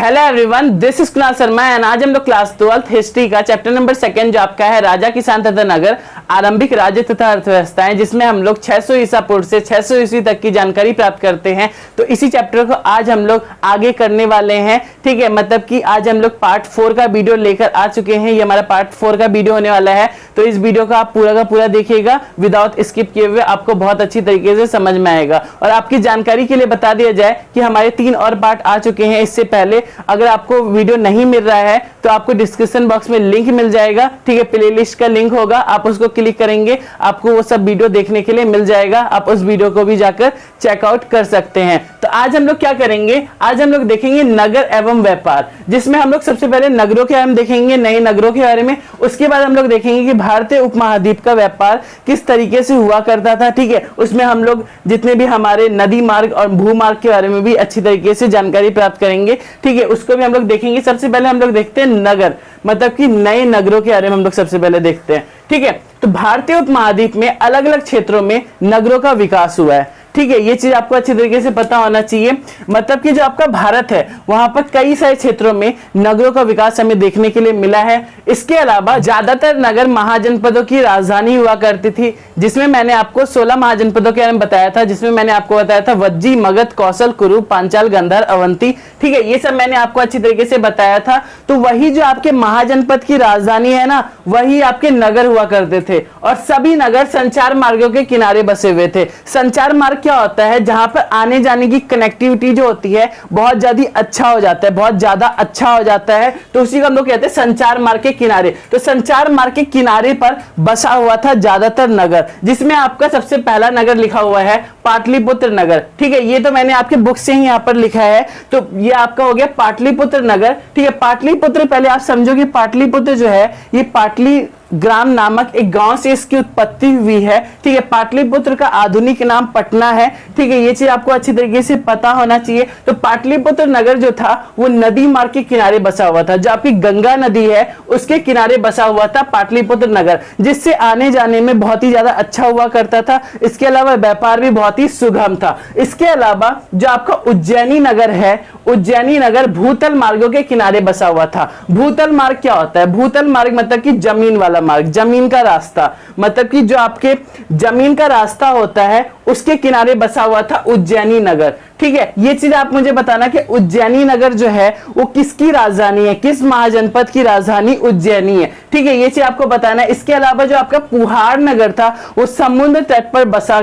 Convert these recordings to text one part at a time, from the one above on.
Hello everyone, this is Kunal Sharma and आज हम लोग क्लास 12th हिस्ट्री का चैप्टर नंबर 2 जो आपका है राजा किसान तथा नगर आरंभिक राज्य तथा अर्थव्यवस्थाएं, जिसमें हम लोग 600 ईसा पूर्व से 600 ईस्वी तक की जानकारी प्राप्त करते हैं। तो इसी चैप्टर को आज हम लोग आगे करने वाले हैं। ठीक है, मतलब कि आज हम लोग पार्ट 4 का वीडियो लेकर आ चुके हैं। ये हमारा पार्ट 4 का वीडियो होने वाला है। तो इस वीडियो को आप पूरा का पूरा देखिएगा विदाउट स्किप किए हुए, आपको बहुत अच्छी तरीके से समझ में आएगा। और आपकी जानकारी के लिए बता दिया जाए कि हमारे 3 और पार्ट आ चुके हैं इससे पहले। अगर आपको वीडियो नहीं मिल रहा है तो आपको डिस्क्रिप्शन बॉक्स में लिंक मिल जाएगा। ठीक है, प्लेलिस्ट का लिंक होगा, आप उसको क्लिक करेंगे, आपको वो सब वीडियो देखने के लिए मिल जाएगा। आप उस वीडियो को भी जाकर चेकआउट कर सकते हैं। तो आज हम लोग क्या करेंगे, आज हम लोग देखेंगे नगर एवं व्यापार, जिसमें हम लोग सबसे पहले नगरों के बारे में देखेंगे, नए नगरों के बारे में। उसके बाद हम लोग देखेंगे कि भारतीय उपमहाद्वीप का व्यापार किस तरीके से हुआ करता था। ठीक है, उसमें हम लोग जितने भी हमारे नदी मार्ग और भूमार्ग के बारे में भी अच्छी तरीके से जानकारी प्राप्त करेंगे। ठीक है, उसको भी हम लोग देखेंगे। सबसे पहले हम लोग देखते हैं नगर, मतलब कि नए नगरों के बारे में हम लोग सबसे पहले देखते हैं। ठीक है, तो भारतीय उपमहाद्वीप में अलग अलग क्षेत्रों में नगरों का विकास हुआ है। ठीक है, ये चीज आपको अच्छी तरीके से पता होना चाहिए। मतलब कि जो आपका भारत है वहां पर कई सारे क्षेत्रों में नगरों का विकास हमें देखने के लिए मिला है। इसके अलावा ज्यादातर नगर महाजनपदों की राजधानी हुआ करती थी, जिसमें मैंने आपको 16 महाजनपदों के बारे में बताया था, जिसमें मैंने आपको बताया था वज्जी, मगध, कौशल, कुरु, पांचाल, गंधार, अवंती। ठीक है, ये सब मैंने आपको अच्छी तरीके से बताया था। तो वही जो आपके महाजनपद की राजधानी है ना, वही आपके नगर हुआ करते थे। और सभी नगर संचार मार्गों के किनारे बसे हुए थे। संचार मार्ग क्या होता है, जहां पर आने जाने की कनेक्टिविटी जो होती है बहुत ज्यादा अच्छा हो जाता है, बहुत ज्यादा अच्छा हो जाता है। तो उसी को हम लोग कहते हैं संचार मार्ग के किनारे। तो संचार मार्ग के किनारे पर बसा हुआ था ज्यादातर नगर, जिसमें आपका सबसे पहला नगर लिखा हुआ है पाटलिपुत्र नगर। ठीक है, ये तो मैंने आपके बुक से ही यहाँ पर लिखा है। तो ये आपका हो गया पाटलिपुत्र नगर। ठीक है, पाटलिपुत्र, पहले आप समझो कि पाटलिपुत्र जो है ये पाटली ग्राम नामक एक गांव से इसकी उत्पत्ति हुई है। ठीक है, पाटलिपुत्र का आधुनिक नाम पटना है। ठीक है, ये चीज आपको अच्छी तरीके से पता होना चाहिए। तो पाटलिपुत्र नगर जो था वो नदी मार्ग के किनारे बसा हुआ था, जो आपकी गंगा नदी है उसके किनारे बसा हुआ था पाटलिपुत्र नगर, जिससे आने जाने में बहुत ही ज्यादा अच्छा हुआ करता था। इसके अलावा व्यापार भी बहुत ही सुगम था। इसके अलावा जो आपका उज्जैनी नगर है, उज्जैनी नगर भूतल मार्गों के किनारे बसा हुआ था। भूतल मार्ग क्या होता है, भूतल मार्ग मतलब कि जमीन वाला मार्ग, जमीन का रास्ता, मतलब कि जो आपके जमीन का रास्ता होता है उसके किनारे बसा हुआ था उज्जैनी नगर। ठीक है, ये चीज आप मुझे बताना कि उज्जैनी नगर जो है वो किसकी राजधानी है, किस महाजनपद की राजधानी उज्जैनी है। ठीक है, ये चीज आपको बताना है। इसके अलावा जो आपका पुहाड़ नगर था वो समुद्र तट पर बसाया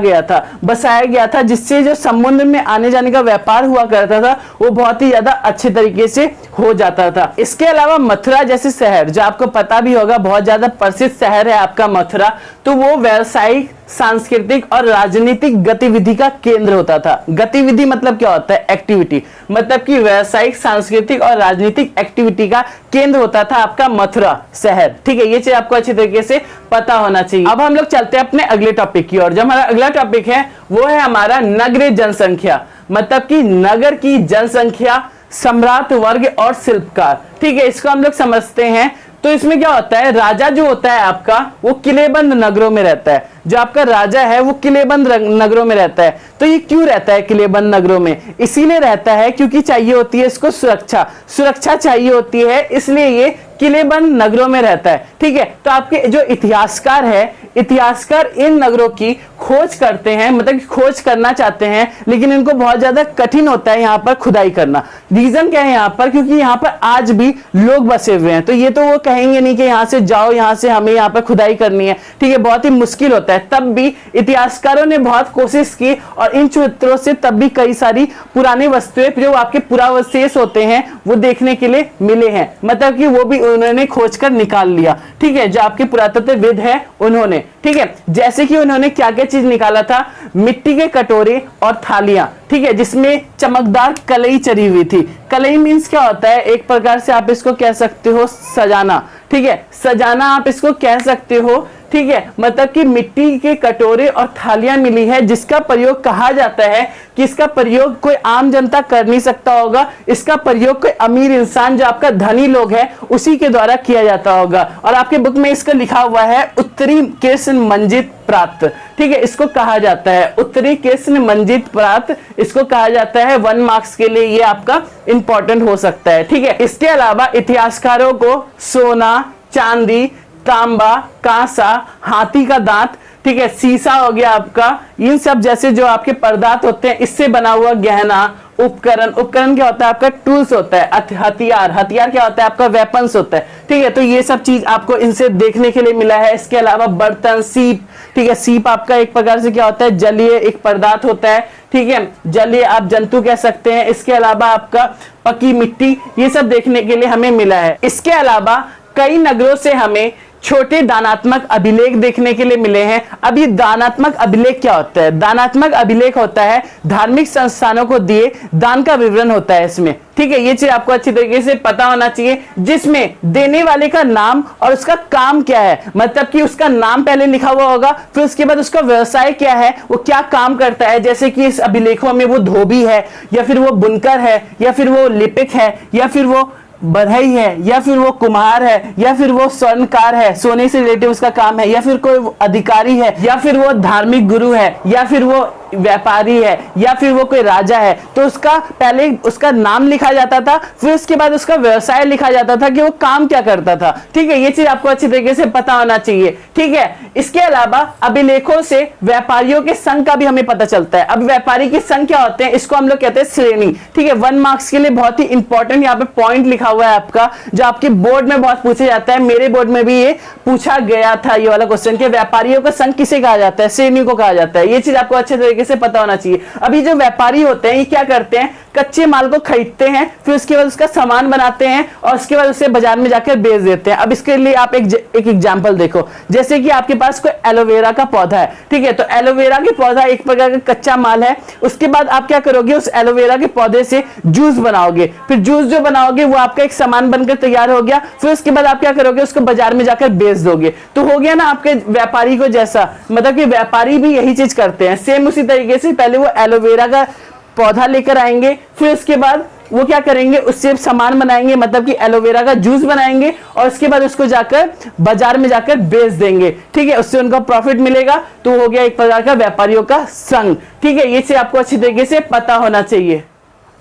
गया था, जिससे जो समुद्र में आने जाने का व्यापार हुआ करता था वो बहुत ही ज्यादा अच्छे तरीके से हो जाता था। इसके अलावा मथुरा जैसे शहर, जो आपको पता भी होगा बहुत ज्यादा प्रसिद्ध शहर है आपका मथुरा, तो वो व्यावसायिक, सांस्कृतिक और राजनीतिक गतिविधि का केंद्र होता था। गतिविधि मतलब क्या होता है, एक्टिविटी, मतलब कि व्यावसायिक, सांस्कृतिक और राजनीतिक एक्टिविटी का केंद्र होता था आपका मथुरा शहर। ठीक है, ये चीज आपको अच्छी तरीके से पता होना चाहिए। अब हम लोग चलते हैं अपने अगले टॉपिक की ओर। जो हमारा अगला टॉपिक है वो है हमारा नगरीय जनसंख्या, मतलब कि नगर की जनसंख्या, सम्राट वर्ग और शिल्पकार। ठीक है, इसको हम लोग समझते हैं। तो इसमें क्या होता है, राजा जो होता है आपका वो किलेबंद नगरों में रहता है। जो आपका राजा है वो किलेबंद नगरों में रहता है। तो ये क्यों रहता है किलेबंद नगरों में, इसीलिए रहता है क्योंकि चाहिए होती है इसको सुरक्षा चाहिए होती है, इसलिए ये किलेबंद नगरों में रहता है। ठीक है, तो आपके जो इतिहासकार है, इतिहासकार इन नगरों की खोज करते हैं, मतलब खोज करना चाहते हैं, लेकिन इनको बहुत ज्यादा कठिन होता है यहाँ पर खुदाई करना। रीजन क्या है यहाँ पर, क्योंकि यहाँ पर आज भी लोग बसे हुए हैं। तो ये तो वो कहेंगे नहीं कि यहाँ से जाओ, यहाँ से हमें यहाँ पर खुदाई करनी है। ठीक है, बहुत ही मुश्किल होता है। तब भी इतिहासकारों ने बहुत कोशिश की और इन चित्रों से तब भी कई सारी पुरानी वस्तुएं जो आपके पुरावशेष होते हैं वो देखने के लिए मिले हैं, मतलब कि वो भी उन्होंने खोज कर निकाल लिया। ठीक है, जो आपके पुरातत्वविद है उन्होंने। ठीक है, जैसे कि उन्होंने क्या क्या चीज निकाला था, मिट्टी के कटोरे और थालियां। ठीक है, जिसमें चमकदार कलई चढ़ी हुई थी। कलई मीन्स क्या होता है, एक प्रकार से आप इसको कह सकते हो सजाना। ठीक है, सजाना आप इसको कह सकते हो ठीक है, मतलब कि मिट्टी के कटोरे और थालियां मिली है, जिसका प्रयोग कहा जाता है कि इसका प्रयोग कोई आम जनता कर नहीं सकता होगा, इसका प्रयोग कोई अमीर इंसान जो आपका धनी लोग है उसी के द्वारा किया जाता होगा। और आपके बुक में इसका लिखा हुआ है उत्तरी कृष्ण मंजित प्राप्त, ठीक है, इसको कहा जाता है उत्तरी कृष्ण मंजित प्राप्त, इसको कहा जाता है 1 मार्क्स के लिए, ये आपका इंपॉर्टेंट हो सकता है। ठीक है, इसके अलावा इतिहासकारों को सोना, चांदी, तांबा, कांसा, हाथी का दांत, ठीक है, शीशा हो गया आपका, इन सब जैसे जो आपके पदार्थ होते हैं इससे बना हुआ गहना, उपकरण, उपकरण क्या होता है आपका टूल्स होता है, हथियार, हथियार क्या होता है आपका वेपन्स होता है। ठीक है, तो ये सब चीज आपको इनसे देखने के लिए मिला है। इसके अलावा बर्तन, सीप, ठीक है, सीप आपका एक प्रकार से क्या होता है जलीय एक पदार्थ होता है, ठीक है, जलीय आप जंतु कह सकते हैं। इसके अलावा आपका पकी मिट्टी, ये सब देखने के लिए हमें मिला है। इसके अलावा कई नगरों से हमें छोटे दानात्मक अभिलेख देखने के लिए मिले हैं। अब ये दानात्मक अभिलेख क्या होता है? दानात्मक अभिलेख होता है धार्मिक संस्थानों को दिए दान का विवरण होता है इसमें। ठीक है, ये चीज आपको अच्छी तरीके से पता होना चाहिए, जिसमें देने वाले का नाम और उसका काम क्या है, मतलब कि उसका नाम पहले लिखा हुआ होगा, फिर उसके बाद उसका व्यवसाय क्या है, वो क्या काम करता है। जैसे कि इस अभिलेखों में वो धोबी है, या फिर वो बुनकर है, या फिर वो लिपिक है, या फिर वो बढ़ई है, या फिर वो कुम्हार है, या फिर वो स्वर्णकार है, सोने से रिलेटेड उसका काम है, या फिर कोई अधिकारी है, या फिर वो धार्मिक गुरु है, या फिर वो व्यापारी है, या फिर वो कोई राजा है। तो उसका पहले उसका नाम लिखा जाता था, फिर उसके बाद उसका व्यवसाय लिखा जाता था कि वो काम क्या करता था। ठीक है, ये चीज आपको अच्छी तरीके से पता होना चाहिए। ठीक है, इसके अलावा अभिलेखों से व्यापारियों के संघ का भी हमें पता चलता है। अब व्यापारी के संघ क्या होते हैं, इसको हम लोग कहते हैं श्रेणी। ठीक है, 1 मार्क्स के लिए बहुत ही इंपॉर्टेंट यहाँ पे पॉइंट लिखा हुआ है आपका, जो आपके बोर्ड में बहुत पूछा जाता है। मेरे बोर्ड में भी ये पूछा गया था, ये वाला क्वेश्चन कि व्यापारियों का संघ किसे कहा जाता है, श्रेणी को कहा जाता है। ये चीज आपको अच्छे तरीके से पता होना चाहिए। अभी जो व्यापारी होते हैं ये क्या करते हैं, कच्चे माल को खरीदते हैं, फिर उसके बाद उसका सामान बनाते हैं और उसके बाद उसे बाजार में जाकर बेच देते हैं। अब इसके लिए आप एक एग्जांपल देखो, जैसे कि आपके पास कोई एलोवेरा का पौधा है। ठीक है, तो एलोवेरा के पौधा एक प्रकार का कच्चा माल है। उसके बाद आप क्या करोगे, उस एलोवेरा के पौधे से जूस बनाओगे, फिर जूस जो बनाओगे वो आपका एक सामान बनकर तैयार हो गया। फिर उसके बाद आप क्या करोगे, उसको बाजार में जाकर बेच दोगे। तो हो गया ना आपके व्यापारी को जैसा, मतलब कि व्यापारी भी यही चीज करते हैं। सेम उसी तरीके से पहले वो एलोवेरा का पौधा लेकर आएंगे, फिर उसके बाद वो क्या करेंगे, उससे सामान बनाएंगे, मतलब कि एलोवेरा का जूस बनाएंगे और उसके बाद उसको जाकर बाजार में जाकर बेच देंगे। ठीक है, उससे उनका प्रॉफिट मिलेगा। तो हो गया एक प्रकार का व्यापारियों का संघ। ठीक है, ये चीज आपको अच्छी तरीके से पता होना चाहिए।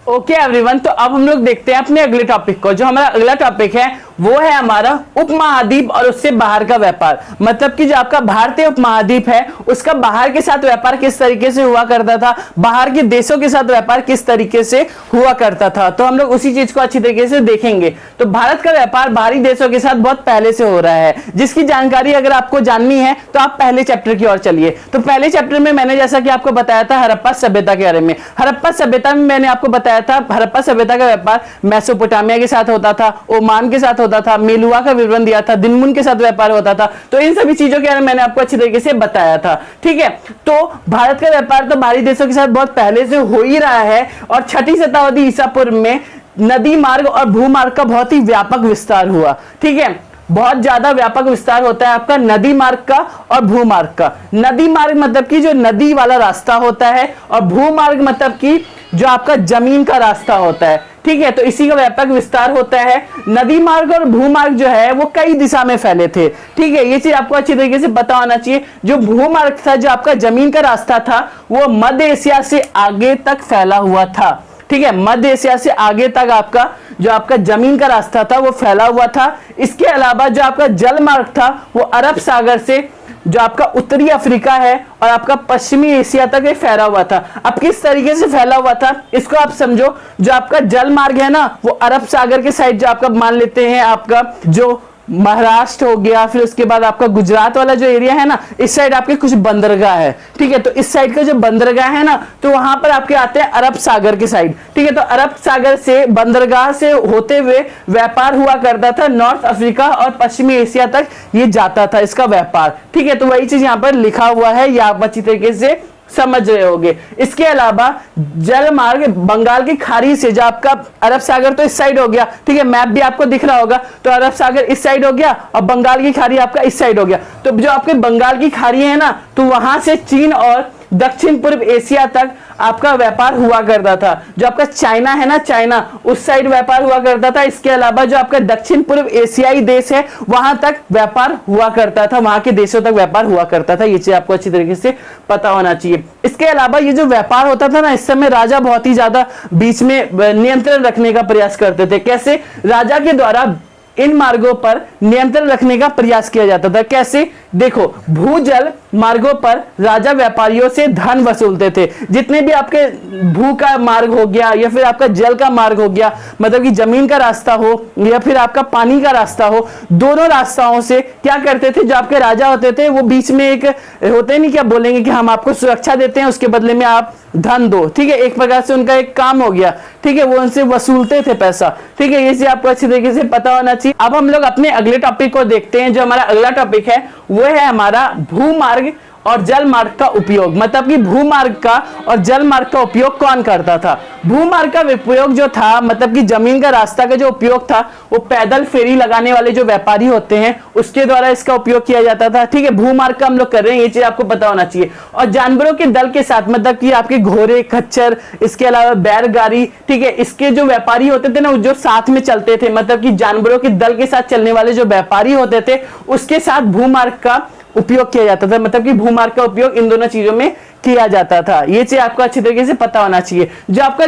ओके एवरीवन, तो अब हम लोग देखते हैं अपने अगले टॉपिक को। जो हमारा अगला टॉपिक है वो है हमारा उपमहाद्वीप और उससे बाहर का व्यापार। मतलब कि जो आपका भारतीय उपमहाद्वीप है उसका बाहर के साथ व्यापार किस तरीके से हुआ करता था, बाहर के देशों के साथ व्यापार किस तरीके से हुआ करता था, तो हम लोग उसी चीज को अच्छी तरीके से देखेंगे। तो भारत का व्यापार बाहरी देशों के साथ बहुत पहले से हो रहा है, जिसकी जानकारी अगर आपको जाननी है तो आप पहले चैप्टर की ओर चलिए। तो पहले चैप्टर में मैंने जैसा कि आपको बताया था हड़प्पा सभ्यता के बारे में। हड़प्पा सभ्यता में मैंने आपको बताया था हड़प्पा सभ्यता का व्यापार मेसोपोटामिया के साथ होता था, ओमान के साथ होता था, मेलुआ का विवरण दिया था, दिनमुन के साथ व्यापार होता था। तो इन सभी चीजों के बारे में मैंने आपको अच्छी तरीके से बताया था। ठीक है, तो भारत का व्यापार तो बाहरी देशों के साथ बहुत पहले से हो ही रहा है और 6ठी शताब्दी ईसा पूर्व में नदी मार्ग और भूमार्ग का बहुत ही व्यापक विस्तार हुआ। ठीक है, बहुत ज्यादा व्यापक विस्तार होता है आपका नदी मार्ग का और भूमार्ग का। नदी मार्ग मतलब कि जो नदी वाला रास्ता होता है, और भूमार्ग मतलब कि जो आपका जमीन का रास्ता होता है। ठीक है, तो इसी का व्यापक विस्तार होता है। नदी मार्ग और भूमार्ग जो है वो कई दिशा में फैले थे। ठीक है, ये चीज आपको अच्छी तरीके से पता होना चाहिए। जो भूमार्ग था, जो आपका जमीन का रास्ता था, वो मध्य एशिया से आगे तक फैला हुआ था। ठीक है, मध्य एशिया से आगे तक आपका जो आपका जमीन का रास्ता था वो फैला हुआ था। इसके अलावा जो आपका जल मार्ग था वो अरब सागर से जो आपका उत्तरी अफ्रीका है और आपका पश्चिमी एशिया तक फैला हुआ था। अब किस तरीके से फैला हुआ था इसको आप समझो। जो आपका जल मार्ग है ना, वो अरब सागर के साइड जो आपका मान लेते हैं आपका जो महाराष्ट्र हो गया, फिर उसके बाद आपका गुजरात वाला जो एरिया है ना, इस साइड आपके कुछ बंदरगाह है। ठीक है, तो इस साइड का जो बंदरगाह है ना, तो वहां पर आपके आते हैं अरब सागर के साइड। ठीक है, तो अरब सागर से बंदरगाह से होते हुए व्यापार हुआ करता था नॉर्थ अफ्रीका और पश्चिमी एशिया तक ये जाता था इसका व्यापार। ठीक है, तो वही चीज यहाँ पर लिखा हुआ है, ये आप अच्छी तरीके से समझ रहे होगे। इसके अलावा जल मार्ग बंगाल की खाड़ी से, जो आपका अरब सागर तो इस साइड हो गया, ठीक है, मैप भी आपको दिख रहा होगा, तो अरब सागर इस साइड हो गया और बंगाल की खाड़ी आपका इस साइड हो गया। तो जो आपके बंगाल की खाड़ी है ना, तो वहां से चीन और दक्षिण पूर्व एशिया तक आपका व्यापार हुआ करता था। जो आपका चाइना है ना, चाइना उस साइड व्यापार हुआ करता था। इसके अलावा जो आपका दक्षिण पूर्व एशियाई देश है वहां तक व्यापार हुआ करता था, वहां के देशों तक व्यापार हुआ करता था। ये चीज आपको अच्छी तरीके से पता होना चाहिए। इसके अलावा ये जो व्यापार होता था ना, इस समय राजा बहुत ही ज्यादा बीच में नियंत्रण रखने का प्रयास करते थे। कैसे? राजा के द्वारा इन मार्गों पर नियंत्रण रखने का प्रयास किया जाता था। कैसे? देखो, भूजल मार्गों पर राजा व्यापारियों से धन वसूलते थे। जितने भी आपके भू का मार्ग हो गया या फिर आपका जल का मार्ग हो गया, मतलब कि जमीन का रास्ता हो या फिर आपका पानी का रास्ता हो, दोनों रास्ताओं से क्या करते थे, जो आपके राजा होते थे वो बीच में एक होते नहीं, क्या बोलेंगे कि हम आपको सुरक्षा देते हैं, उसके बदले में आप धन दो, ठीक है, एक प्रकार से उनका एक काम हो गया, ठीक है, वो उनसे वसूलते थे पैसा, ठीक है। ये चीज आपको अच्छी तरीके से पता होना चाहिए। अब हम लोग अपने अगले टॉपिक को देखते हैं। जो हमारा अगला टॉपिक है वो है हमारा भूमार्ग और जल मार्ग का उपयोग। मतलब कि भूमार्ग का और जल मार्ग का उपयोग कौन करता था? भूमार्ग का उपयोग जो था, मतलब कि जमीन का रास्ता का जो उपयोग था, वो पैदल फेरी लगाने वाले जो व्यापारी होते हैं उसके द्वारा इसका उपयोग किया जाता था, ठीक है। भूमार्ग का हम लोग कर रहे हैं, ये चीज आपको पता होना चाहिए। और जानवरों के दल के साथ, मतलब कि आपके घोड़े, खच्चर, इसके अलावा बैलगाड़ी, ठीक है, इसके जो व्यापारी होते थे ना, जो साथ में चलते थे, मतलब कि जानवरों के दल के साथ चलने वाले जो व्यापारी होते थे, उसके साथ भूमार्ग का उपयोग किया जाता था। मतलब कि भूमार्ग का उपयोग इन दोनों चीजों में किया जाता था। ये चीज आपको अच्छी तरीके से पता होना चाहिए। जो आपका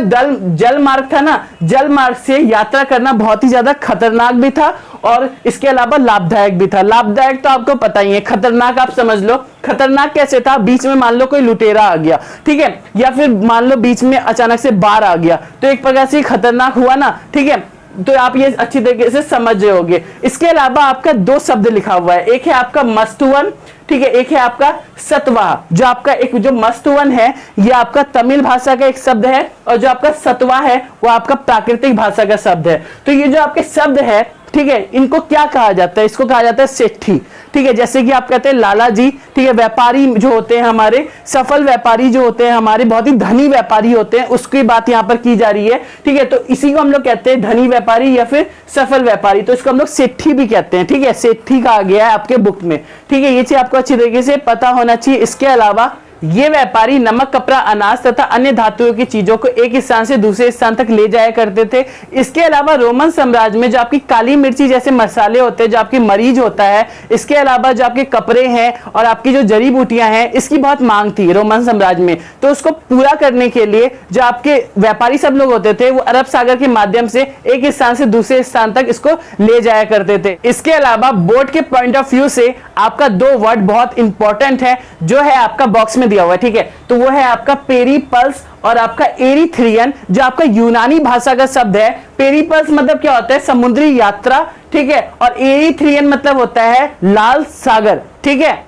जल मार्ग था ना, जल मार्ग से यात्रा करना बहुत ही ज्यादा खतरनाक भी था और इसके अलावा लाभदायक भी था। लाभदायक तो आपको पता ही है, खतरनाक आप समझ लो। खतरनाक कैसे था? बीच में मान लो कोई लुटेरा आ गया, ठीक है, या फिर मान लो बीच में अचानक से बाढ़ आ गया, तो एक प्रकार से खतरनाक हुआ ना, ठीक है। तो आप ये अच्छी तरीके से समझ रहे होगे। इसके अलावा आपका दो शब्द लिखा हुआ है, एक है आपका मस्तवन, ठीक है, एक है आपका सतवाह। जो आपका एक जो मस्तवन है ये आपका तमिल भाषा का एक शब्द है और जो आपका सतवाह है वो आपका प्राकृतिक भाषा का शब्द है। तो ये जो आपके शब्द है, ठीक है, इनको क्या कहा जाता है? इसको कहा जाता है सेठी, ठीक है। जैसे कि आप कहते हैं लाला जी, ठीक है, व्यापारी जो होते हैं हमारे, सफल व्यापारी जो होते हैं हमारे, बहुत ही धनी व्यापारी होते हैं, उसकी बात यहाँ पर की जा रही है, ठीक है। तो इसी को हम लोग कहते हैं धनी व्यापारी या फिर सफल व्यापारी, तो इसको हम लोग सेठी भी कहते हैं, ठीक है। सेठी कहा गया है आपके बुक में, ठीक है। ये चीज आपको अच्छी तरीके से पता होना चाहिए। इसके अलावा ये व्यापारी नमक, कपड़ा, अनाज तथा अन्य धातुओं की चीजों को एक स्थान से दूसरे स्थान तक ले जाया करते थे। इसके अलावा रोमन साम्राज्य में जो आपकी काली मिर्ची जैसे मसाले होते हैं, जो आपकी मरीच होता है, इसके अलावा जो आपके कपड़े हैं और आपकी जो जड़ी बूटियां हैं, इसकी बहुत मांग थी रोमन साम्राज्य में। तो उसको पूरा करने के लिए जो आपके व्यापारी सब लोग होते थे वो अरब सागर के माध्यम से एक स्थान से दूसरे स्थान तक इसको ले जाया करते थे। इसके अलावा बोर्ड के पॉइंट ऑफ व्यू से आपका दो वर्ड बहुत इंपॉर्टेंट है, जो है आपका बॉक्स में दिया हुआ है, ठीक है। तो वो है आपका पेरिपल्स और आपका एरिथ्रियन, जो आपका यूनानी भाषा का शब्द है। पेरिपल्स मतलब क्या होता है? समुद्री यात्रा, ठीक है। और एरिथ्रियन मतलब होता है लाल सागर, ठीक है।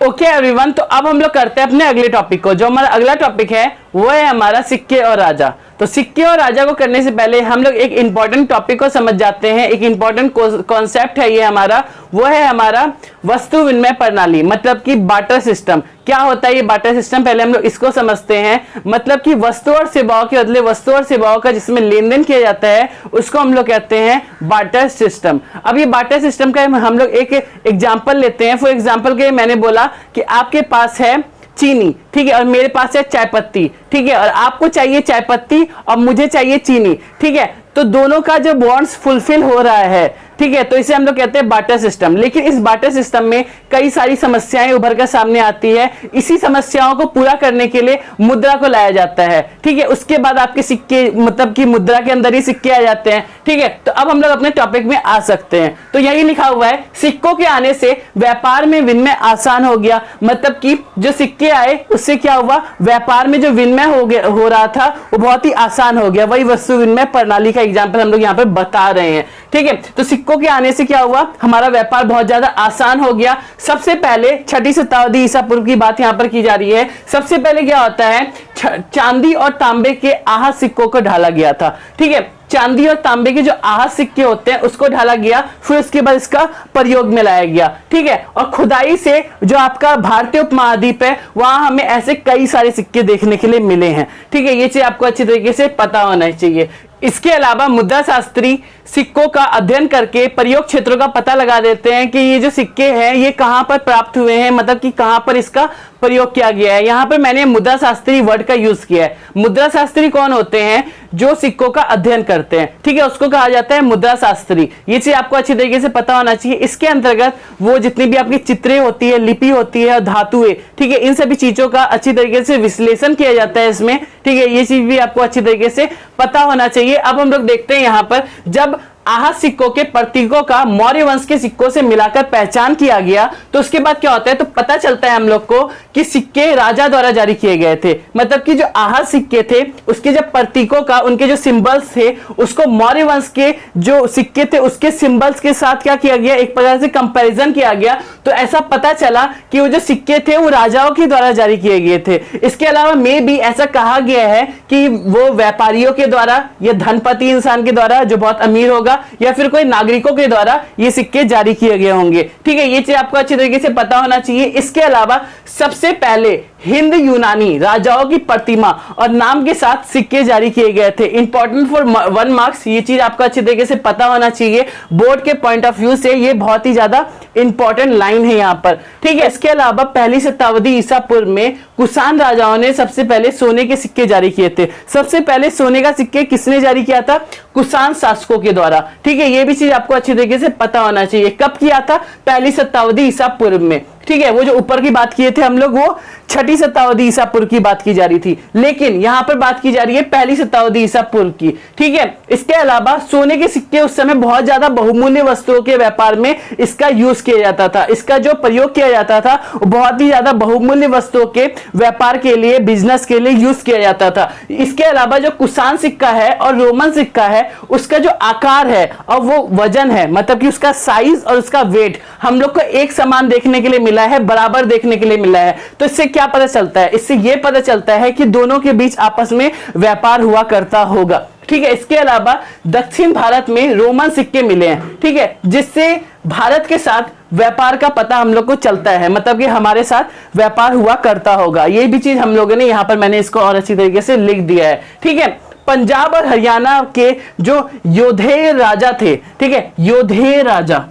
ओके एवरीवन, तो अब हम लोग करते हैं अपने अगले टॉपिक को। जो हमारा अगला टॉपिक है वो है हमारा सिक्के और राजा। तो सिक्के और राजा को करने से पहले हम लोग एक इंपॉर्टेंट टॉपिक को समझ जाते हैं। एक इंपॉर्टेंट कॉन्सेप्ट है ये हमारा, वो है हमारा वस्तु विनिमय प्रणाली, मतलब कि बार्टर सिस्टम। क्या होता है ये बार्टर सिस्टम? पहले हम लोग इसको समझते हैं। मतलब कि वस्तु और सेवाओं के बदले वस्तु और सेवाओं का जिसमें लेन देन किया जाता है उसको हम लोग कहते हैं बार्टर सिस्टम। अब ये बार्टर सिस्टम का हम लोग एक एग्जाम्पल लेते हैं। फॉर एग्जाम्पल के मैंने बोला कि आपके पास है चीनी, ठीक है, और मेरे पास है चाय पत्ती, ठीक है, और आपको चाहिए चाय पत्ती और मुझे चाहिए चीनी, ठीक है। तो दोनों का जो बॉन्ड्स फुलफिल हो रहा है, ठीक है, तो इसे हम लोग कहते हैं बार्टर सिस्टम। लेकिन इस बार्टर सिस्टम में कई सारी समस्याएं उभर कर सामने आती है। इसी समस्याओं को पूरा करने के लिए मुद्रा को लाया जाता है, ठीक है। उसके बाद आपके सिक्के, मतलब कि मुद्रा के अंदर ही सिक्के आ जाते हैं, ठीक है। तो अब हम लोग अपने टॉपिक में आ सकते हैं। तो यही लिखा हुआ है, सिक्कों के आने से व्यापार में विनिमय आसान हो गया। मतलब कि जो सिक्के आए उससे क्या हुआ? व्यापार में जो विनिमय हो रहा था वो बहुत ही आसान हो गया। वही वस्तु विनिमय प्रणाली का एग्जाम्पल हम लोग यहाँ पे बता रहे हैं, ठीक है। तो सिक्कों के आने से क्या हुआ? हमारा व्यापार बहुत ज्यादा आसान हो गया। सबसे पहले 6वीं शताब्दी ईसा पूर्व की बात यहाँ पर की जा रही है। सबसे पहले क्या होता है? चांदी और तांबे के आहत सिक्कों को ढाला गया था, ठीक है। चांदी और तांबे के जो आहत सिक्के होते हैं उसको ढाला गया, फिर उसके बाद इसका प्रयोग में लाया गया। ठीक है, और खुदाई से जो आपका भारतीय उपमहाद्वीप है वहां हमें ऐसे कई सारे सिक्के देखने के लिए मिले हैं। ठीक है, ये चीज आपको अच्छी तरीके से पता होना चाहिए। इसके अलावा मुद्रा शास्त्री सिक्कों का अध्ययन करके प्रयोग क्षेत्रों का पता लगा देते हैं कि ये जो सिक्के हैं ये कहां पर प्राप्त हुए हैं, मतलब कि कहां पर इसका प्रयोग किया गया है। यहां पर मैंने मुद्रा शास्त्री वर्ड का यूज किया है। मुद्रा शास्त्री कौन होते हैं? जो सिक्कों का अध्ययन करते हैं। ठीक है, उसको कहा जाता है मुद्रा शास्त्री। ये चीज आपको अच्छी तरीके से पता होना चाहिए। इसके अंतर्गत वो जितनी भी आपकी चित्रें होती है, लिपि होती है और धातुएं, ठीक है, इन सभी चीजों का अच्छी तरीके से विश्लेषण किया जाता है इसमें। ठीक है, ये चीज भी आपको अच्छी तरीके से पता होना चाहिए। अब हम लोग देखते हैं यहां पर जब आहत सिक्कों के प्रतीकों का मौर्य वंश के सिक्कों से मिलाकर पहचान किया गया तो उसके बाद क्या होता है, तो पता चलता है हम लोग को कि सिक्के राजा द्वारा जारी किए गए थे। मतलब कि जो आहत सिक्के थे उसके जब प्रतीकों का, उनके जो सिंबल्स थे उसको मौर्य वंश के जो सिक्के थे उसके सिंबल्स के साथ क्या किया गया, एक प्रकार से कंपैरिजन किया गया। तो ऐसा पता चला कि वो जो सिक्के थे वो राजाओं के द्वारा जारी किए गए थे। इसके अलावा में भी ऐसा कहा गया है कि वो व्यापारियों के द्वारा या धनपति इंसान के द्वारा जो बहुत अमीर होगा या फिर कोई नागरिकों के द्वारा ये सिक्के जारी किए गए होंगे। ठीक है, ये चीज आपको अच्छी तरीके से पता होना चाहिए। इसके अलावा सबसे पहले हिंद यूनानी राजाओं की प्रतिमा और नाम के साथ सिक्के जारी किए गए थे। इंपॉर्टेंट फॉर 1 मार्क्स, ये चीज आपको अच्छी तरीके से पता होना चाहिए। बोर्ड के पॉइंट ऑफ व्यू से ये बहुत ही ज्यादा इंपॉर्टेंट लाइन है यहां पर। ठीक है, इसके अलावा पहली शताब्दी ईसा पूर्व में कुषाण राजाओं ने सबसे पहले सोने के सिक्के जारी किए थे। सबसे पहले सोने का सिक्के किसने जारी किया था? कुषाण शासकों के द्वारा। ठीक है, ये भी चीज आपको अच्छी तरीके से पता होना चाहिए। कब किया था? पहली शताब्दी ईसा पूर्व में। ठीक है, वो जो ऊपर की बात किए थे हम लोग वो छठी शताब्दी ईसा पूर्व की बात की जा रही थी, लेकिन यहां पर बात की जा रही है पहली शताब्दी ईसा पूर्व की। ठीक है, इसके अलावा सोने के सिक्के उस समय बहुत ज्यादा बहुमूल्य वस्तुओं के व्यापार में इसका यूज किया जाता था। इसका जो प्रयोग किया जाता था वो बहुत ही ज्यादा बहुमूल्य वस्तुओं के व्यापार के लिए, बिजनेस के लिए यूज किया जाता था। इसके अलावा जो कुषाण सिक्का है और रोमन सिक्का है उसका जो आकार है और वो वजन है, मतलब कि उसका साइज और उसका वेट हम लोग को एक समान देखने के लिए मिला है, बराबर देखने के लिए मिला है। तो इससे क्या पता चलता है? इससे यह पता चलता है कि दोनों के बीच आपस में व्यापार हुआ करता होगा। ठीक है, इसके अलावा दक्षिण भारत में रोमन सिक्के मिले हैं। ठीक है, जिससे भारत के साथ व्यापार का पता हम लोग को चलता है, मतलब कि हमारे साथ व्यापार हुआ करता होगा। ये भी चीज हम लोगों ने यहां पर, मैंने इसको और अच्छी तरीके से लिख दिया है। ठीक है, पंजाब और हरियाणा के जो योधेय राजा थे, ठीक है, योधेय राजा,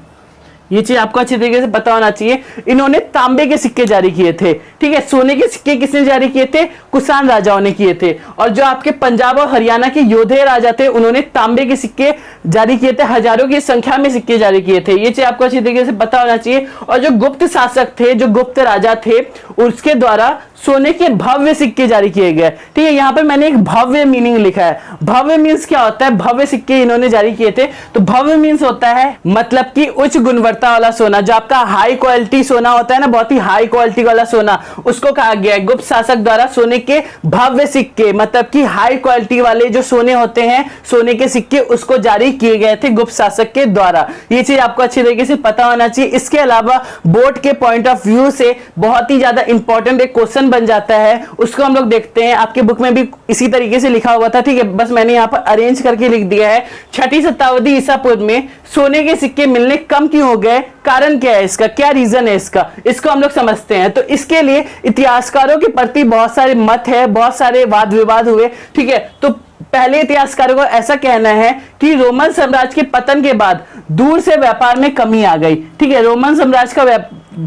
ये चीज आपको अच्छी तरीके से पता होना चाहिए। इन्होंने तांबे के सिक्के जारी किए थे। ठीक है, सोने के सिक्के किसने जारी किए थे? कुषाण राजाओं ने किए थे। और जो आपके पंजाब और हरियाणा के योधे राजा थे उन्होंने तांबे के सिक्के जारी किए थे, हजारों की संख्या में सिक्के जारी किए थे। ये चीज आपको अच्छी तरीके से पता होना चाहिए। और जो गुप्त शासक थे, जो गुप्त राजा थे, उसके द्वारा सोने के भव्य सिक्के जारी किए गए। ठीक है, यहाँ पर मैंने एक भव्य मीनिंग लिखा है। भव्य मीन्स क्या होता है? भव्य सिक्के इन्होंने जारी किए थे। तो भव्य मीन्स होता है मतलब कि उच्च गुणवत्ता वाला सोना, जो आपका हाई क्वालिटी सोना होता है ना, बहुत ही हाई क्वालिटी वाला सोना, उसको कहा गया है। गुप्त शासक द्वारा सोने के भव्य सिक्के, मतलब कि हाई क्वालिटी वाले जो सोने होते हैं, सोने के सिक्के, उसको जारी किए गए थे गुप्त शासक के द्वारा। ये चीज आपको अच्छी तरीके से पता होना चाहिए। इसके अलावा बोर्ड के पॉइंट ऑफ व्यू से बहुत ही ज्यादा इंपॉर्टेंट एक क्वेश्चन बन जाता है, उसको हम लोग देखते हैं। आपके बुक में भी इसी तरीके से लिखा हुआ था। ठीक है, बस मैंने यहाँ पर अरेंज करके लिख दिया है। छठी शताब्दी ईसा पूर्व में सोने के सिक्के मिलने कम क्यों हो गए? कारण क्या है इसका? क्या रीजन है इसका? इसको हम लोग समझते हैं। तो इसके लिए इतिहासकारों के प्रति बहुत सारे मत है, बहुत सारे वाद विवाद हुए। ठीक है, तो पहले इतिहासकारों को ऐसा कहना है कि रोमन साम्राज्य के पतन के बाद दूर से व्यापार में कमी आ गई। ठीक है, रोमन साम्राज्य का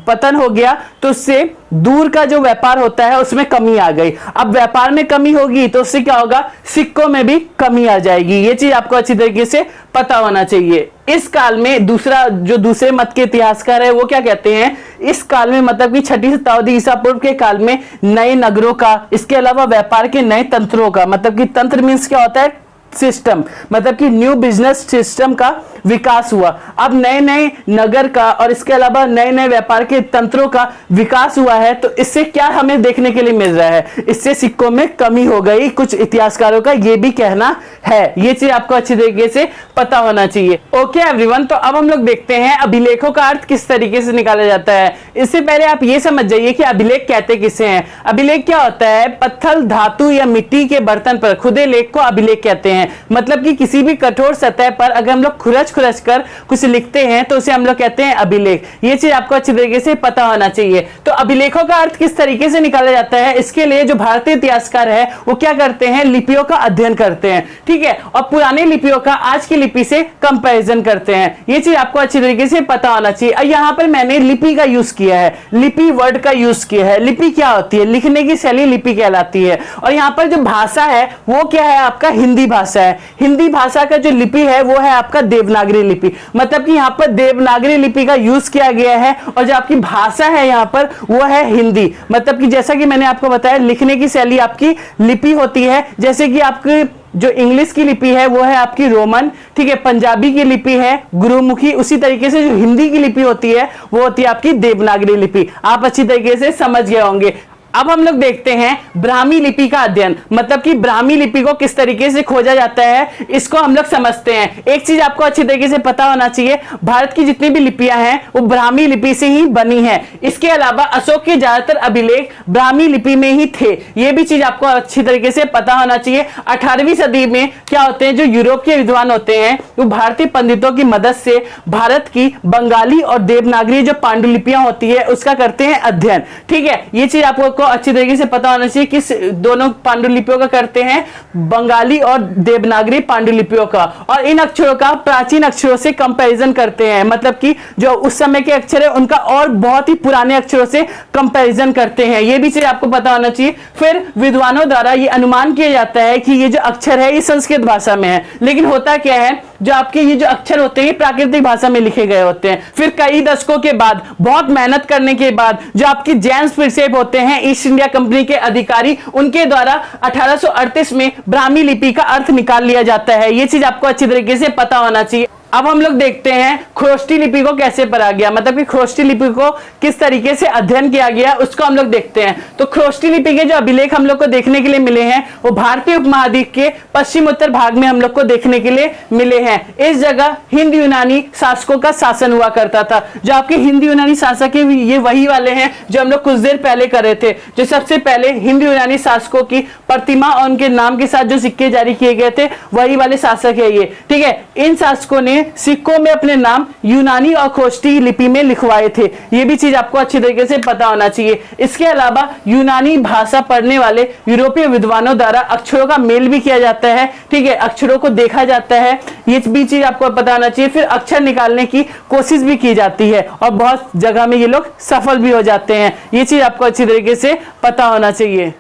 पतन हो गया तो उससे दूर का जो व्यापार होता है उसमें कमी आ गई। अब व्यापार में कमी होगी तो उससे क्या होगा? सिक्कों में भी कमी आ जाएगी। ये चीज आपको अच्छी तरीके से पता होना चाहिए। इस काल में दूसरे मत के इतिहासकार है वो क्या कहते हैं? इस काल में मतलब कि छठी शताब्दी ईसा पूर्व के काल में नए नगरों का, इसके अलावा व्यापार के नए तंत्रों का, मतलब कि तंत्र मीन्स क्या होता है? सिस्टम, मतलब कि न्यू बिजनेस सिस्टम का विकास हुआ। अब नए नए नगर का और इसके अलावा नए नए व्यापार के तंत्रों का विकास हुआ है। तो इससे क्या हमें देखने के लिए मिल रहा है? इससे सिक्कों में कमी हो गई, कुछ इतिहासकारों का ये भी कहना है। ये चीज आपको अच्छी तरीके से पता होना चाहिए। ओके एवरीवन, तो अब हम लोग देखते हैं अभिलेखों का अर्थ किस तरीके से निकाला जाता है। इससे पहले आप ये समझ जाइए कि अभिलेख कहते किसे हैं। अभिलेख क्या होता है? पत्थर, धातु या मिट्टी के बर्तन पर खुदे लेख को अभिलेख कहते हैं। हैं। मतलब कि किसी भी कठोर सतह पर अगर हम लोग खुरच खुरच कर कुछ लिखते हैं तो उसे हम लोग कहते हैं अभिलेख। ये चीज आपको अच्छी तरीके से पता होना चाहिए। तो अभिलेखों का अर्थ किस तरीके से निकाला जाता है, इसके लिए जो भारतीय इतिहासकार है वो क्या करते हैं, लिपियों का अध्ययन करते हैं, ठीक है, और पुराने लिपियों का आज की लिपि से कंपैरिजन करते हैं। ये चीज आपको अच्छी तरीके से पता होना चाहिए। और यहां पर मैंने लिपि का यूज किया है, लिपि वर्ड का यूज किया है। लिपि क्या होती है, लिखने की शैली लिपि कहलाती है। और यहां पर जो भाषा है वो क्या है, आपका हिंदी भाषा है। हिंदी भाषा का जो लिपि है वो है आपका देवनागरी लिपि। मतलब कि यहां पर देवनागरी लिपि का यूज किया गया है और जो आपकी भाषा है यहां पर वो है हिंदी। मतलब कि जैसा कि मैंने आपको बताया लिखने की शैली आपकी लिपि होती है। जैसे कि आपकी जो इंग्लिश की लिपि है वो है आपकी रोमन, ठीक है, पंजाबी की लिपि है गुरुमुखी। उसी तरीके से जो हिंदी की लिपि होती है वो होती है आपकी देवनागरी लिपि। आप अच्छी तरीके से समझ गए होंगे। अब हम लोग देखते हैं ब्राह्मी लिपि का अध्ययन। मतलब कि ब्राह्मी लिपि को किस तरीके से खोजा जाता है इसको हम लोग समझते हैं। एक चीज आपको अच्छी तरीके से पता होना चाहिए, भारत की जितनी भी लिपियां हैं वो ब्राह्मी लिपि से ही बनी है। इसके अलावा अशोक के ज्यादातर अभिलेख ब्राह्मी लिपि में ही थे। ये भी चीज आपको अच्छी तरीके से पता होना चाहिए। 18वीं सदी में क्या होते हैं, जो यूरोप के विद्वान होते हैं वो भारतीय पंडितों की मदद से भारत की बंगाली और देवनागरी जो पांडुलिपियां होती है उसका करते हैं अध्ययन, ठीक है। ये चीज आपको अच्छी तरीके से पता होना चाहिए किस दोनों पांडुलिपियों का करते हैं, बंगाली और देवनागरी पांडुलिपियों का। और इन अक्षरों का प्राचीन अक्षरों से कंपैरिजन करते हैं। मतलब कि जो उस समय के अक्षर है उनका और बहुत ही पुराने अक्षरों से कंपैरिजन करते हैं। ये भी चीज आपको पता होना चाहिए। फिर विद्वानों द्वारा ये अनुमान किया जाता है कि ये जो अक्षर है ये संस्कृत भाषा में है, लेकिन होता क्या है, जो आपके ये जो अक्षर होते हैं प्राकृतिक भाषा में लिखे गए होते हैं। फिर कई दशकों के बाद बहुत मेहनत करने के बाद जो आपकी जेम्स प्रिसेप होते हैं ईस्ट इंडिया कंपनी के अधिकारी, उनके द्वारा 1838 में ब्राह्मी लिपि का अर्थ निकाल लिया जाता है। ये चीज आपको अच्छी तरीके से पता होना चाहिए। अब हम लोग देखते हैं ख्रोष्टी लिपि को कैसे पढ़ा गया, मतलब कि ख्रोष्टी लिपि को किस तरीके से अध्ययन किया गया उसको हम लोग देखते हैं। तो ख्रोष्टी लिपि के जो अभिलेख हम लोग को देखने के लिए मिले हैं वो भारतीय उपमहाद्वीप के पश्चिम उत्तर भाग में हम लोग को देखने के लिए मिले हैं। इस जगह हिंद यूनानी शासकों का शासन हुआ करता था। जो आपके हिंद यूनानी शासक है ये वही वाले हैं जो हम लोग कुछ देर पहले कर रहे थे। जो सबसे पहले हिंद यूनानी शासकों की प्रतिमा और उनके नाम के साथ जो सिक्के जारी किए गए थे वही वाले शासक है ये, ठीक है। इन शासकों ने सिक्कों में अपने नाम यूनानी और ख्रोष्टी लिपि में लिखवाए थे। ये भी चीज आपको अच्छी तरीके से पता होना चाहिए। इसके अलावा यूनानी भाषा पढ़ने वाले यूरोपीय विद्वानों द्वारा अक्षरों का मेल भी किया जाता है, ठीक है, अक्षरों को देखा जाता है। ये भी चीज आपको पता होना चाहिए। फिर अक्षर निकालने की कोशिश भी की जाती है और बहुत जगह में ये लोग सफल भी हो जाते हैं। ये चीज आपको अच्छी तरीके से पता होना चाहिए।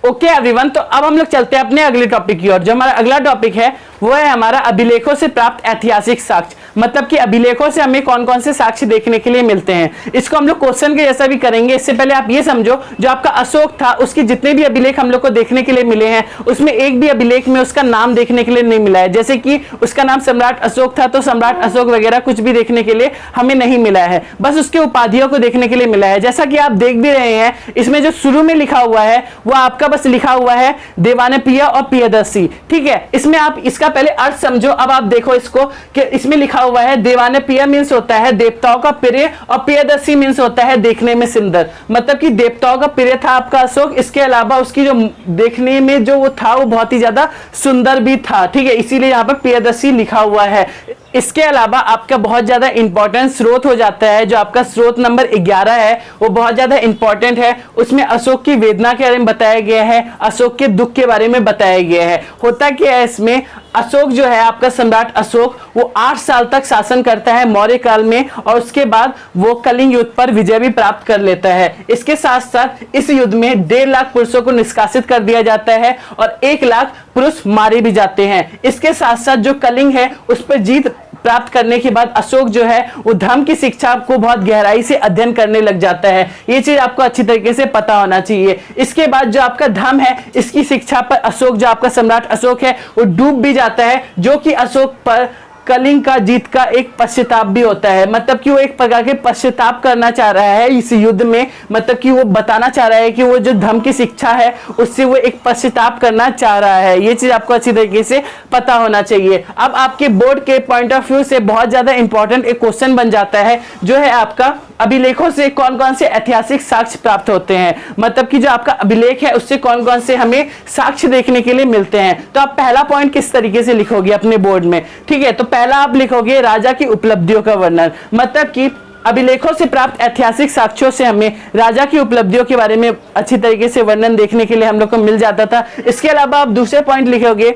ओके एवरीवन, तो अब हम लोग चलते हैं अपने अगले टॉपिक की ओर। जो हमारा अगला टॉपिक है वो है हमारा अभिलेखों से प्राप्त ऐतिहासिक साक्ष्य। मतलब कि अभिलेखों से हमें कौन कौन से साक्ष्य देखने के लिए मिलते हैं। इसको हम लोग क्वेश्चन के जैसा भी करेंगे। इससे पहले आप ये समझो, जो आपका अशोक था उसके जितने भी अभिलेख हम लोग को देखने के लिए मिले हैं उसमें एक भी अभिलेख में उसका नाम देखने के लिए नहीं मिला है। जैसे कि उसका नाम सम्राट अशोक था तो सम्राट अशोक वगैरह कुछ भी देखने के लिए हमें नहीं मिला है, बस उसके उपाधियों को देखने के लिए मिला है। जैसा कि आप देख भी रहे हैं इसमें जो शुरू में लिखा हुआ है वो आपका बस लिखा हुआ है देवानप्रिय और प्रियदर्शी, ठीक है। इसमें आप इसका पहले अर्थ समझो। अब आप देखो इसको कि इसमें लिखा हुआ है देवानप्रिय मींस होता है देवताओं का प्रिय और प्रियदर्शी मींस होता है देखने में सुंदर। मतलब कि देवताओं का प्रिय था आपका अशोक, इसके अलावा उसकी जो देखने में जो वो था वो बहुत ही ज्यादा सुंदर भी था, ठीक है, इसीलिए यहाँ पर प्रियदर्शी लिखा हुआ है। इसके अलावा आपका बहुत ज्यादा इंपॉर्टेंट स्रोत हो जाता है, जो आपका स्रोत नंबर 11 है वो बहुत ज्यादा इंपॉर्टेंट है। उसमें अशोक की वेदना के बारे में बताया गया है, अशोक के दुख के बारे में बताया गया है। होता क्या है इसमें, अशोक जो है आपका सम्राट अशोक वो 8 साल तक शासन करता है मौर्य काल में और उसके बाद वो कलिंग युद्ध पर विजय भी प्राप्त कर लेता है। इसके साथ साथ इस युद्ध में 1.5 लाख पुरुषों को निष्कासित कर दिया जाता है और 1 लाख पुरुष मारे भी जाते हैं। इसके साथ साथ जो कलिंग है उस पर जीत प्राप्त करने के बाद अशोक जो है वो धर्म की शिक्षा को बहुत गहराई से अध्ययन करने लग जाता है। ये चीज आपको अच्छी तरीके से पता होना चाहिए। इसके बाद जो आपका धर्म है इसकी शिक्षा पर अशोक जो आपका सम्राट अशोक है वो डूब भी जाता है, जो कि अशोक पर कलिंग का जीत का एक पश्चाताप भी होता है, मतलब कि वो एक प्रकार के पश्चाताप करना चाह रहा है इस युद्ध में, मतलब कि वो बताना चाह रहा है कि वो जो धर्म की शिक्षा है उससे वो एक पश्चाताप करना चाह रहा है। ये चीज आपको अच्छी तरीके से पता होना चाहिए। अब आपके बोर्ड के पॉइंट ऑफ व्यू से बहुत ज्यादा इंपॉर्टेंट एक क्वेश्चन बन जाता है, जो है आपका अभिलेखों से कौन कौन से ऐतिहासिक साक्ष्य प्राप्त होते हैं, मतलब कि जो आपका अभिलेख है उससे कौन कौन से हमें साक्ष्य देखने के लिए मिलते हैं। तो आप पहला पॉइंट किस तरीके से लिखोगे अपने बोर्ड में, ठीक है। तो पहला आप लिखोगे राजा की उपलब्धियों का वर्णन, मतलब कि अभिलेखों से प्राप्त ऐतिहासिक साक्ष्यों से हमें राजा की उपलब्धियों के बारे में अच्छी तरीके से वर्णन देखने के लिए हम लोग को मिल जाता था। इसके अलावा आप दूसरे पॉइंट लिखोगे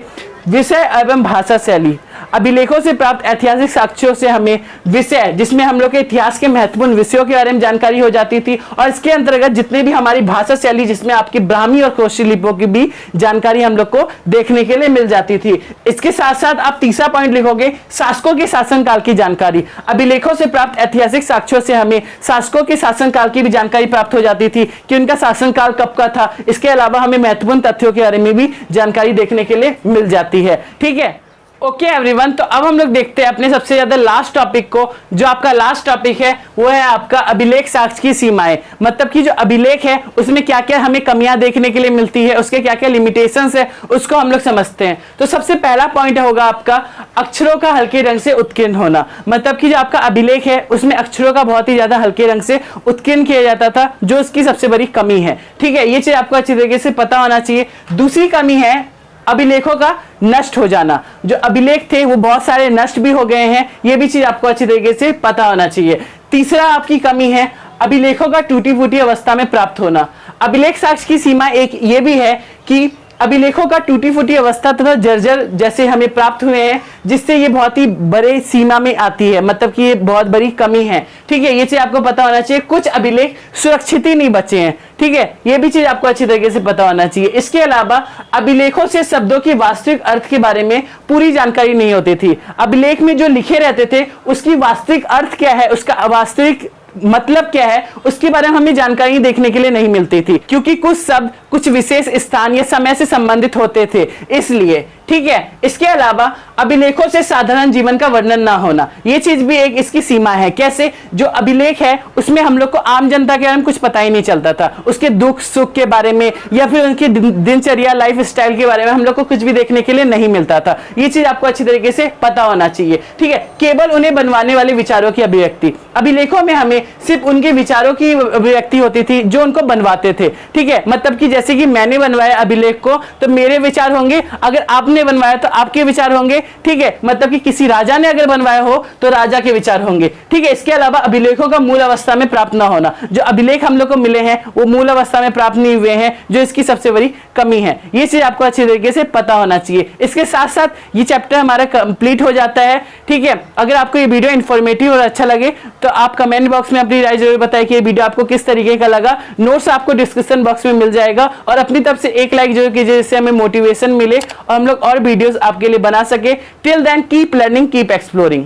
विषय एवं भाषा शैली। अभिलेखों से प्राप्त ऐतिहासिक साक्ष्यों से हमें विषय, जिसमें हम लोग के इतिहास के महत्वपूर्ण विषयों के बारे में जानकारी हो जाती थी, और इसके अंतर्गत जितने भी हमारी भाषा शैली जिसमें आपकी ब्राह्मी और कोशी लिपियों की भी जानकारी हम लोग को देखने के लिए मिल जाती थी। इसके साथ साथ आप तीसरा पॉइंट लिखोगे शासकों के शासनकाल की जानकारी। अभिलेखों से प्राप्त ऐतिहासिक साक्ष्यों से हमें शासकों के शासनकाल की भी जानकारी प्राप्त हो जाती थी कि उनका शासनकाल कब का था। इसके अलावा हमें महत्वपूर्ण तथ्यों के बारे में भी जानकारी देखने के लिए मिल जाती है, ठीक है। ओके एवरीवन, तो अब हम लोग देखते हैं अपने सबसे ज्यादा लास्ट टॉपिक को। जो आपका लास्ट टॉपिक है वो है आपका अभिलेख साक्ष्य की सीमाएं, मतलब कि जो अभिलेख है उसमें क्या क्या हमें कमियां देखने के लिए मिलती है, उसके क्या क्या लिमिटेशंस है उसको हम लोग समझते हैं। तो सबसे पहला पॉइंट होगा आपका अक्षरों का हल्के रंग से उत्कीर्ण होना, मतलब कि जो आपका अभिलेख है उसमें अक्षरों का बहुत ही ज्यादा हल्के रंग से उत्कीर्ण किया जाता था, जो इसकी सबसे बड़ी कमी है, ठीक है। ये चीज आपको अच्छी तरीके से पता होना चाहिए। दूसरी कमी है अभिलेखों का नष्ट हो जाना। जो अभिलेख थे वो बहुत सारे नष्ट भी हो गए हैं, ये भी चीज आपको अच्छी तरीके से पता होना चाहिए। तीसरा आपकी कमी है अभिलेखों का टूटी फूटी अवस्था में प्राप्त होना। अभिलेख साक्ष्य की सीमा एक ये भी है कि अभिलेखों का टूटी फूटी अवस्था तथा जर्जर जैसे हमें प्राप्त हुए हैं, जिससे ये बहुत ही बड़े सीमा में आती है, मतलब कि ये बहुत बड़ी कमी है, ठीक है। ये चीज आपको पता होना चाहिए। कुछ अभिलेख सुरक्षित ही नहीं बचे हैं, ठीक है, ये भी चीज आपको अच्छी तरीके से पता होना चाहिए। इसके अलावा अभिलेखों से शब्दों के वास्तविक अर्थ के बारे में पूरी जानकारी नहीं होती थी। अभिलेख में जो लिखे रहते थे उसकी वास्तविक अर्थ क्या है, उसका वास्तविक मतलब क्या है, उसके बारे में हमें जानकारी देखने के लिए नहीं मिलती थी, क्योंकि कुछ शब्द कुछ विशेष स्थान या समय से संबंधित होते थे, इसलिए, ठीक है। इसके अलावा अभिलेखों से साधारण जीवन का वर्णन ना होना, यह चीज भी एक इसकी सीमा है। कैसे? जो अभिलेख है उसमें हम लोग को आम जनता के बारे में कुछ पता ही नहीं चलता था, उसके दुख सुख के बारे में या फिर उनकी दिनचर्या लाइफ स्टाइल के बारे में हम लोग को कुछ भी देखने के लिए नहीं मिलता था। ये चीज आपको अच्छी तरीके से पता होना चाहिए, ठीक है। केवल उन्हें बनवाने वाले विचारों की अभिव्यक्ति, अभिलेखों में हमें सिर्फ उनके विचारों की अभिव्यक्ति होती थी जो उनको बनवाते थे, ठीक है। मतलब कि जैसे कि मैंने बनवाया अभिलेख को तो मेरे विचार होंगे, अगर आपने बनवाया तो आपके विचार होंगे, ठीक है। मतलब कि किसी राजा ने अगर बनवाया हो तो राजा के विचार होंगे, ठीक है। इसके अलावा अभिलेखों का मूल अवस्था में प्राप्त ना होना, जो अभिलेख हम लोग को मिले हैं वो मूल अवस्था में प्राप्त नहीं हुए हैं, जो इसकी सबसे बड़ी कमी है। ये चीज आपको अच्छी तरीके से पता होना चाहिए। इसके साथ साथ ये चैप्टर हमारा कंप्लीट हो जाता है, ठीक है। अगर आपको ये वीडियो इन्फॉर्मेटिव और अच्छा लगे तो आप कमेंट बॉक्स में अपनी राय जरूर बताएं कि ये वीडियो आपको किस तरीके का लगा। नोट्स आपको डिस्क्रिप्शन बॉक्स में मिल जाएगा, और अपनी तरफ से एक लाइक जरूर कीजिए जिससे हमें मोटिवेशन मिले और हम लोग और वीडियोस आपके लिए बना सके। Till then keep learning, keep exploring.